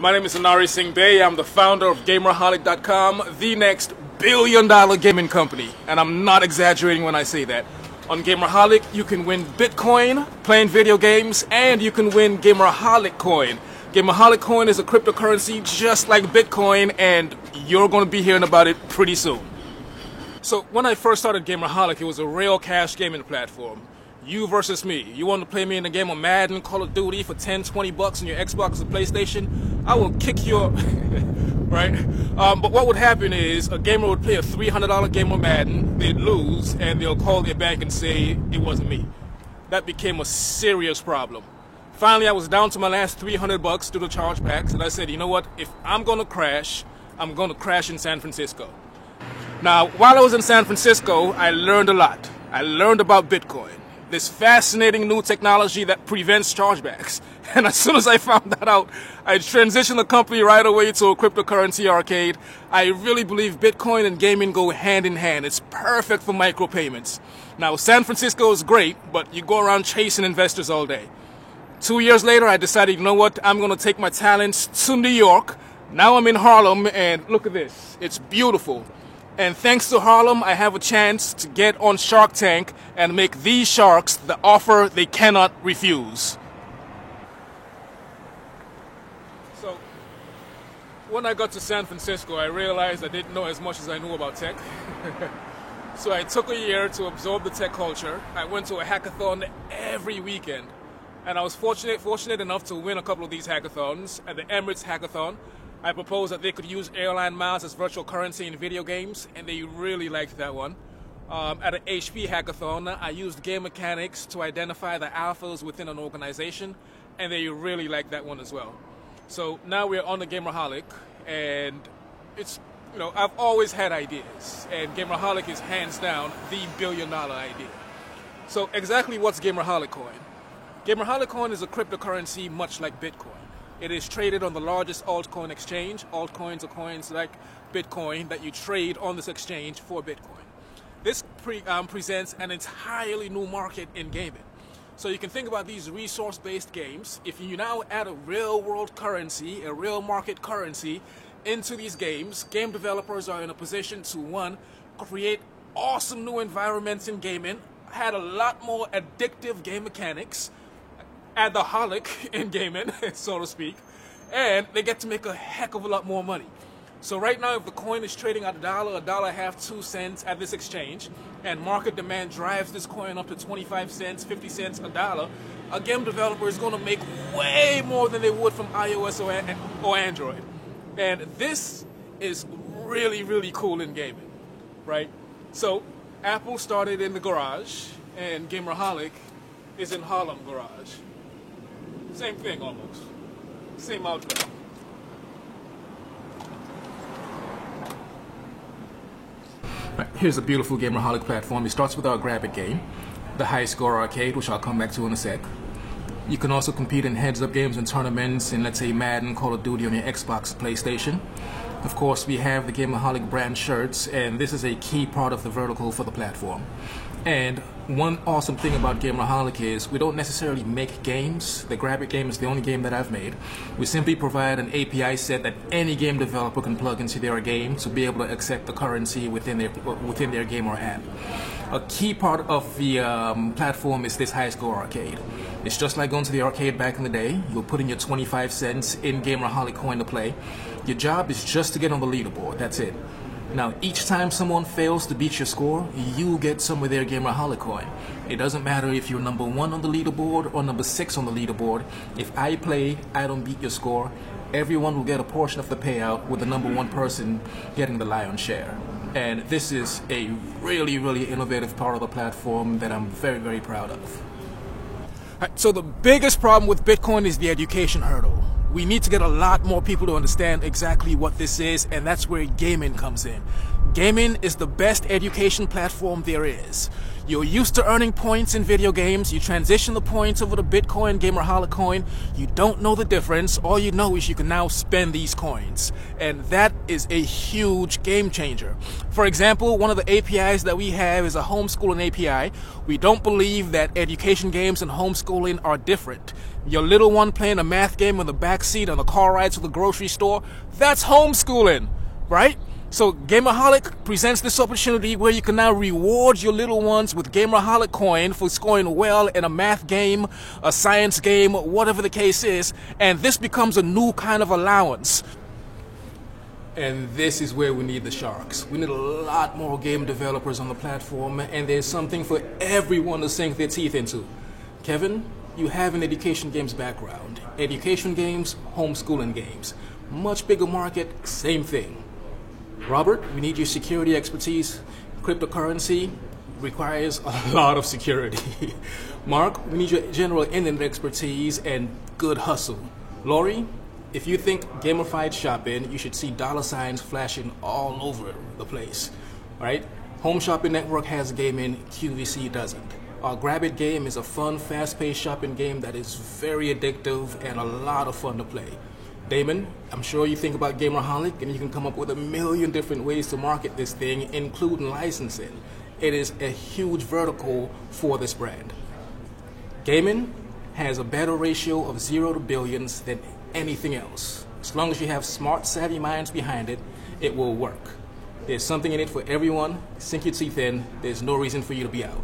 My name is Anari Singh Bey. I'm the founder of Gameraholic.com, the next billion-dollar gaming company. And I'm not exaggerating when I say that. On Gameraholic, you can win Bitcoin playing video games, and you can win Gameraholic Coin. Gameraholic Coin is a cryptocurrency just like Bitcoin, and you're going to be hearing about it pretty soon. So when I first started Gameraholic, it was a real cash gaming platform. You versus me. You want to play me in a game of Madden, Call of Duty for 10, 20 bucks on your Xbox or PlayStation? I will kick your... right? But what would happen is a gamer would play a $300 game of Madden, they'd lose, and they'll call their bank and say, it wasn't me. That became a serious problem. Finally, I was down to my last 300 bucks due to chargebacks, and I said, you know what? If I'm going to crash in San Francisco. Now, while I was in San Francisco, I learned a lot. I learned about Bitcoin, this fascinating new technology that prevents chargebacks. And as soon as I found that out, I transitioned the company right away to a cryptocurrency arcade. I really believe Bitcoin and gaming go hand in hand. It's perfect for micropayments. Now, San Francisco is great, but you go around chasing investors all day. 2 years later, I decided, you know what, I'm going to take my talents to New York. Now I'm in Harlem, and look at this. It's beautiful. And thanks to Harlem, I have a chance to get on Shark Tank and make these sharks the offer they cannot refuse. So, when I got to San Francisco, I realized I didn't know as much as I knew about tech. So I took a year to absorb the tech culture. I went to a hackathon every weekend. And I was fortunate enough to win a couple of these hackathons. At the Emirates Hackathon, I proposed that they could use airline miles as virtual currency in video games, and they really liked that one. At an HP hackathon, I used game mechanics to identify the alphas within an organization, and they really liked that one as well. So now we're on the Gameraholic, and it's, you know, I've always had ideas, and Gameraholic is hands down the billion-dollar idea. So exactly what's Gameraholic Coin? Gameraholic Coin is a cryptocurrency much like Bitcoin. It is traded on the largest altcoin exchange. Altcoins are coins like Bitcoin that you trade on this exchange for Bitcoin. This presents an entirely new market in gaming. So you can think about these resource-based games. If you now add a real-world currency, a real market currency into these games, game developers are in a position to, one, create awesome new environments in gaming, had a lot more addictive game mechanics, add the holic in gaming, so to speak, and they get to make a heck of a lot more money. So right now, if the coin is trading at $1, $1.50, 2 cents at this exchange, and market demand drives this coin up to 25 cents, 50 cents, $1, a game developer is going to make way more than they would from iOS or Android. And this is really, really cool in gaming, right? So Apple started in the garage, and Gameraholic is in Harlem garage. Same thing almost. Same outlet. Right, here's a beautiful Gameraholic platform. It starts with our Grab It game, the High Score Arcade, which I'll come back to in a sec. You can also compete in heads-up games and tournaments in, let's say, Madden, Call of Duty on your Xbox, PlayStation. Of course, we have the Gameraholic brand shirts, and this is a key part of the vertical for the platform. And one awesome thing about Gameraholic is we don't necessarily make games. The Grab It game is the only game that I've made. We simply provide an API set that any game developer can plug into their game to be able to accept the currency within their game or app. A key part of the platform is this High Score Arcade. It's just like going to the arcade back in the day. You'll put in your 25 cents in Gameraholic coin to play. Your job is just to get on the leaderboard. That's it. Now, each time someone fails to beat your score, you get some of their Gameraholic coin. It doesn't matter if you're number 1 on the leaderboard or number 6 on the leaderboard. If I play, I don't beat your score, everyone will get a portion of the payout, with the number 1 person getting the lion's share. And this is a really, really innovative part of the platform that I'm very, very proud of. So the biggest problem with Bitcoin is the education hurdle. We need to get a lot more people to understand exactly what this is, and that's where gaming comes in. Gaming is the best education platform there is. You're used to earning points in video games, you transition the points over to Bitcoin, Gameraholic coin, you don't know the difference, all you know is you can now spend these coins. And that is a huge game changer. For example, one of the APIs that we have is a homeschooling API. We don't believe that education games and homeschooling are different. Your little one playing a math game in the backseat on the car ride to the grocery store, that's homeschooling, right? So Gamerholic presents this opportunity where you can now reward your little ones with Gamerholic coin for scoring well in a math game, a science game, whatever the case is, and this becomes a new kind of allowance. And this is where we need the sharks. We need a lot more game developers on the platform, and there's something for everyone to sink their teeth into. Kevin, you have an education games background. Education games, homeschooling games. Much bigger market, same thing. Robert, we need your security expertise. Cryptocurrency requires a lot of security. Mark, we need your general internet expertise and good hustle. Lori, if you think gamified shopping, you should see dollar signs flashing all over the place. All right? Home Shopping Network has gaming, QVC doesn't. Our Grab It game is a fun, fast-paced shopping game that is very addictive and a lot of fun to play. Damon, I'm sure you think about Gamerholic and you can come up with a million different ways to market this thing, including licensing. It is a huge vertical for this brand. Gaming has a better ratio of 0 to billions than anything else. As long as you have smart, savvy minds behind it, it will work. There's something in it for everyone. Sink your teeth in. There's no reason for you to be out.